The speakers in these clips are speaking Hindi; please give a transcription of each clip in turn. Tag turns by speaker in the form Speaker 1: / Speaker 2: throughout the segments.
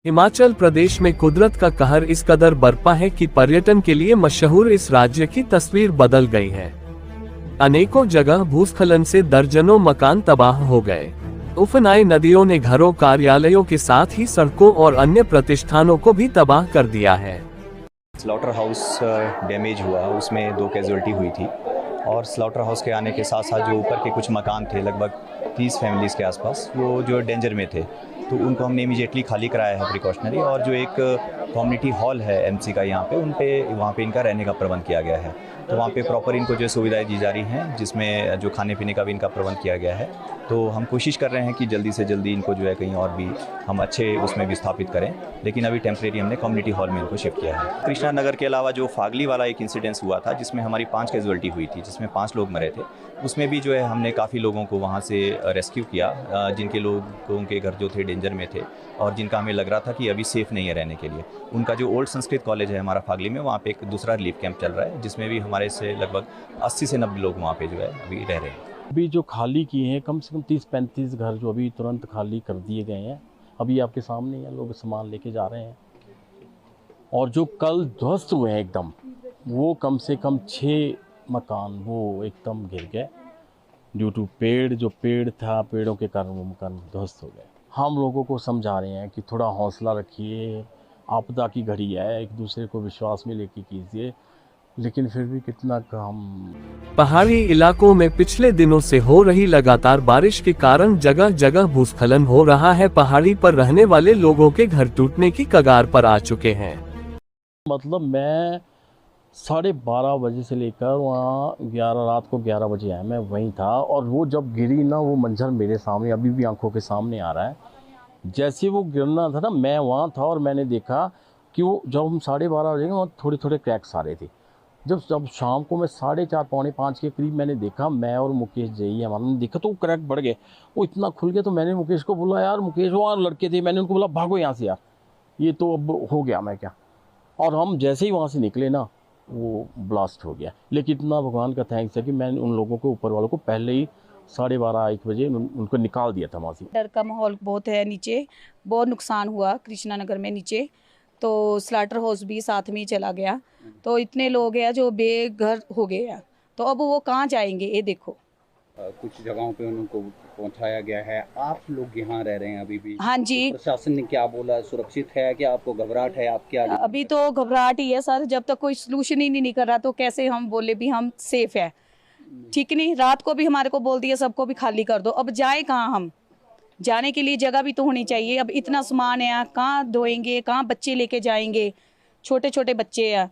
Speaker 1: हिमाचल प्रदेश में कुदरत का कहर इस कदर बरपा है कि पर्यटन के लिए मशहूर इस राज्य की तस्वीर बदल गई है। अनेकों जगह भूस्खलन से दर्जनों मकान तबाह हो गए। उफनाई नदियों ने घरों, कार्यालयों के साथ ही सड़कों और अन्य प्रतिष्ठानों को भी तबाह कर दिया है।
Speaker 2: स्लॉटर हाउस डैमेज हुआ, उसमें 2 कैजुअल्टी हुई थी और स्लॉटर हाउस के आने के साथ साथ जो ऊपर के कुछ मकान थे, लगभग 30 फैमिलीज़ के आसपास, वो जो डेंजर में थे, तो उनको हमने इमीडिएटली खाली कराया है प्रिकॉशनरी। और जो एक कम्युनिटी हॉल है एमसी का यहाँ पे, वहाँ पे इनका रहने का प्रबंध किया गया है। तो वहाँ पे प्रॉपर इनको जो सुविधाएं दी जा रही हैं, जिसमें जो खाने पीने का भी इनका प्रबंध किया गया है। तो हम कोशिश कर रहे हैं कि जल्दी से जल्दी इनको जो है कहीं और भी हम अच्छे उसमें विस्थापित करें, लेकिन अभी टेम्परेरी हमने कम्युनिटी हॉल में इनको शिफ्ट किया है। कृष्णा नगर के अलावा जो फागली वाला एक इंसिडेंस हुआ था, जिसमें हमारी 5 कैजुअल्टी हुई थी, जिसमें 5 लोग मरे थे, उसमें भी जो है हमने काफ़ी लोगों को वहाँ से रेस्क्यू किया, जिनके लोगों के घर जो थे डेंजर में थे और जिनका हमें लग रहा था कि अभी सेफ़ नहीं है रहने के लिए। उनका जो ओल्ड संस्कृत कॉलेज है हमारा फागली में, वहाँ पे एक दूसरा रिलीफ कैंप चल रहा है, जिसमें भी हमारे से लगभग 80 से 90 लोग वहाँ पे जो है अभी रह रहे हैं।
Speaker 3: अभी जो खाली किए हैं कम से कम 30-35 घर जो अभी तुरंत खाली कर दिए गए हैं। अभी आपके सामने हैं, लोग सामान लेके जा रहे हैं। और जो कल ध्वस्त हुए हैं एकदम, वो कम से कम 6 मकान वो एकदम गिर गए ड्यू टू जो पेड़ था, पेड़ों के कारण वो मकान ध्वस्त हो गए। हम लोगों को समझा रहे हैं कि थोड़ा हौसला रखिए, आपदा की घड़ी है, एक दूसरे को विश्वास में लेके कीजिए, लेकिन फिर भी कितना काम।
Speaker 1: पहाड़ी इलाकों में पिछले दिनों से हो रही लगातार बारिश के कारण जगह जगह भूस्खलन हो रहा है। पहाड़ी पर रहने वाले लोगों के घर टूटने की कगार पर आ चुके हैं।
Speaker 3: मतलब मैं 12:30 बजे से लेकर वहाँ रात को 11 बजे आया, मैं वहीं था। और वो जब गिरी ना, वो मंजर मेरे सामने अभी भी आंखों के सामने आ रहा है। जैसे वो गिरना था ना, मैं वहाँ था और मैंने देखा कि वो जब हम 12:30 बजे वहाँ थोड़े थोड़े क्रैक्स आ रहे थे। जब शाम को मैं 4:30 पौने 5 के करीब मैंने देखा, मैं और मुकेश जी हमारे ने देखा, तो वो क्रैक बढ़ गए, वो इतना खुल गया। तो मैंने मुकेश को बोला, यार मुकेश, वहाँ लड़के थे, मैंने उनको बोला भागो यहाँ से यार, ये तो अब हो गया। मैं क्या, और हम जैसे ही वहाँ से निकले ना, वो ब्लास्ट हो गया। लेकिन इतना भगवान का थैंक्स है कि मैंने उन लोगों को, ऊपर वालों को, पहले ही 12:30-1 बजे उनको निकाल दिया था वहाँ से।
Speaker 4: डर का माहौल बहुत है, नीचे बहुत नुकसान हुआ कृष्णा नगर में नीचे, तो स्लाटर हाउस भी साथ में ही चला गया। तो इतने लोग हैं जो बेघर हो गए हैं, तो अब वो कहाँ जाएंगे, ये देखो।
Speaker 5: कुछ जगहों पे उनको पहुंचाया गया है। आप लोग यहाँ रह रहे हैं अभी भी?
Speaker 4: हाँ जी।
Speaker 5: तो प्रशासन ने क्या बोला, सुरक्षित है क्या, आपको घबराहट है, आप क्या?
Speaker 4: अभी तो घबराहट ही है सर, जब तक कोई सलूशन ही नहीं निकल रहा तो कैसे हम बोले भी हम सेफ है। ठीक नहीं, रात को भी हमारे को बोल दिया सबको भी खाली कर दो। अब जाए कहाँ हम, जाने के लिए जगह भी तो होनी चाहिए। अब इतना सामान है, कहाँ ढोएंगे, कहाँ बच्चे लेके जाएंगे, छोटे छोटे बच्चे हैं।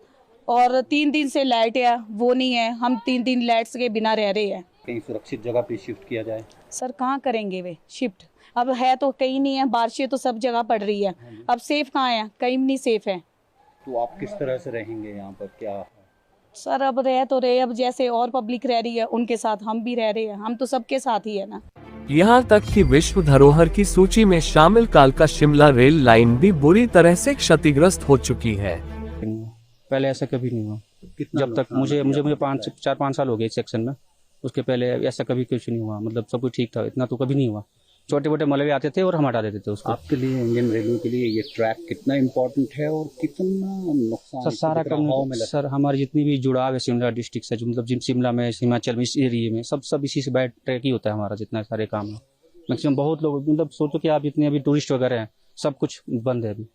Speaker 4: और 3 दिन से लाइट है, वो नहीं है, हम 3 दिन लाइट्स के बिना रह रहे हैं।
Speaker 5: कहीं सुरक्षित जगह पे शिफ्ट किया जाए?
Speaker 4: सर कहाँ करेंगे वे शिफ्ट, अब है तो कहीं नहीं है, बारिशें तो सब जगह पड़ रही है, अब सेफ कहाँ है, कहीं नहीं सेफ है।
Speaker 5: तो आप किस तरह से रहेंगे यहाँ पर, क्या?
Speaker 4: सर अब रह तो रहे, अब जैसे और पब्लिक रह रही है उनके साथ हम भी रह रहे हैं, हम तो सबके साथ ही है ना।
Speaker 1: यहाँ तक कि विश्व धरोहर की सूची में शामिल कालका शिमला रेल लाइन भी बुरी तरह से क्षतिग्रस्त हो चुकी है।
Speaker 6: पहले ऐसा कभी नहीं हुआ, जब तक मुझे 4-5 साल हो गए इस सेक्शन में। उसके पहले ऐसा कभी कुछ नहीं हुआ, मतलब सब कुछ ठीक था, इतना तो कभी नहीं हुआ। छोटे मोटे मलबे आते थे और हम हटा देते थे उसको।
Speaker 5: आपके लिए, इंडियन रेलवे के लिए ये ट्रैक कितना इम्पोर्टेंट है और कितना नुकसान?
Speaker 6: सर सारा काम सर, हमारी जितनी भी जुड़ाव है शिमला डिस्ट्रिक्ट से, जो मतलब जिन शिमला में, हिमाचल में, इस एरिए में सब इसी से बाय ट्रैक ही होता है हमारा। जितना सारे काम है मैक्सिमम, बहुत लोग मतलब सोचो कि आप जितने अभी टूरिस्ट वगैरह हैं, सब कुछ बंद है अभी।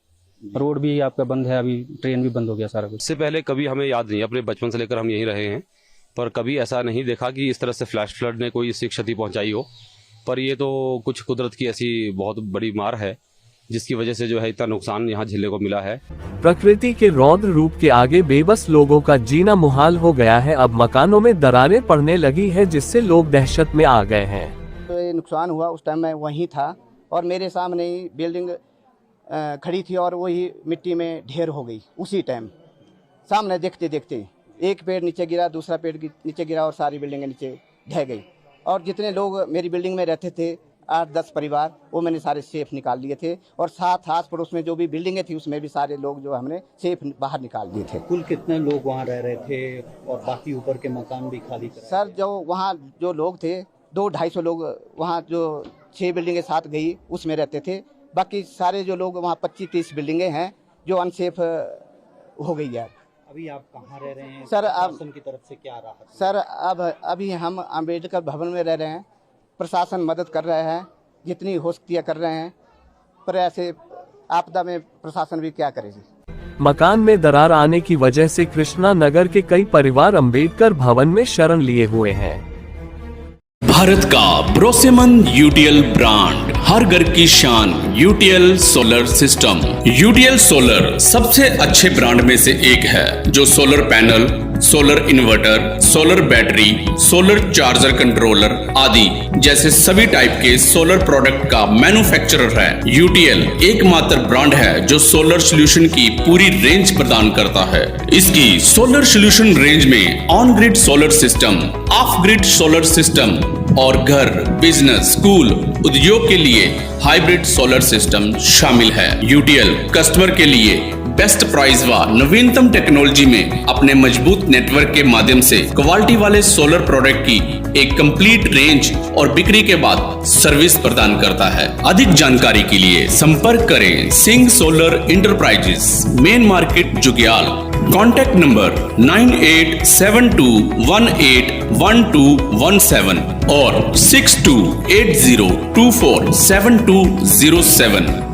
Speaker 6: रोड भी आपका बंद है अभी, ट्रेन भी बंद हो गया, सारा कुछ।
Speaker 7: इससे पहले कभी हमें याद नहीं, अपने बचपन से लेकर हम यहीं रहे हैं, पर कभी ऐसा नहीं देखा कि इस तरह से फ्लैश फ्लड ने कोई इससे क्षति पहुंचाई हो। पर ये तो कुछ कुदरत की ऐसी बहुत बड़ी मार है, जिसकी वजह से जो है इतना नुकसान यहाँ झेलने को मिला है।
Speaker 1: प्रकृति के रौद्र रूप के आगे बेबस लोगों का जीना मुहाल हो गया है। अब मकानों में दरारें पड़ने लगी है, जिससे लोग दहशत में आ गए हैं।
Speaker 8: तो ये नुकसान हुआ, उस टाइम मैं वहीं था और मेरे सामने ही बिल्डिंग खड़ी थी और वही मिट्टी में ढेर हो गई उसी टाइम। सामने देखते देखते एक पेड़ नीचे गिरा, दूसरा पेड़ नीचे गिरा और सारी बिल्डिंगें नीचे ढह गई। और जितने लोग मेरी बिल्डिंग में रहते थे, 8-10 परिवार, वो मैंने सारे सेफ निकाल लिए थे। और साथ आस पड़ोस में जो भी बिल्डिंगें थी, उसमें भी सारे लोग जो हमने सेफ बाहर निकाल दिए थे।
Speaker 5: कुल कितने लोग वहाँ रह रहे थे और बाकी ऊपर के मकान भी खाली?
Speaker 8: सर जो वहाँ जो लोग थे, 200-250 लोग वहाँ जो 6 बिल्डिंगें साथ गई उसमें रहते थे। बाकी सारे जो लोग वहाँ 25-30 बिल्डिंगें हैं जो अनसेफ हो गई है।
Speaker 5: अभी आप कहाँ रह रहे हैं?
Speaker 8: सर, अब
Speaker 5: प्रशासन की तरफ से क्या राहत?
Speaker 8: सर अभी हम अम्बेडकर भवन में रह रहे हैं। प्रशासन मदद कर रहा है, जितनी हो सकती है कर रहे हैं, पर ऐसे आपदा में प्रशासन भी क्या करेगी।
Speaker 1: मकान में दरार आने की वजह से कृष्णा नगर के कई परिवार अम्बेडकर भवन में शरण लिए हुए हैं।
Speaker 9: भारत का भरोसेमंद यूटीएल ब्रांड, हर घर की शान, UTL solar system. UTL solar सबसे अच्छे ब्रांड में से एक है जो solar panel, solar inverter, solar battery, solar charger controller आदि जैसे सभी टाइप के सोलर प्रोडक्ट का मैन्युफैक्चरर है। यूटीएल एकमात्र ब्रांड है जो सोलर सोल्यूशन की पूरी रेंज प्रदान करता है। इसकी सोलर सोल्यूशन रेंज में on grid solar system, of grid solar system और घर, बिजनेस, स्कूल, उद्योग के लिए हाइब्रिड सोलर सिस्टम शामिल है। यूटीएल कस्टमर के लिए बेस्ट प्राइस व नवीनतम टेक्नोलॉजी में अपने मजबूत नेटवर्क के माध्यम से क्वालिटी वाले सोलर प्रोडक्ट की एक कंप्लीट रेंज और बिक्री के बाद सर्विस प्रदान करता है। अधिक जानकारी के लिए संपर्क करें Singh solar enterprises, main market Jugyal. Contact number 9872181217 और 6280247207।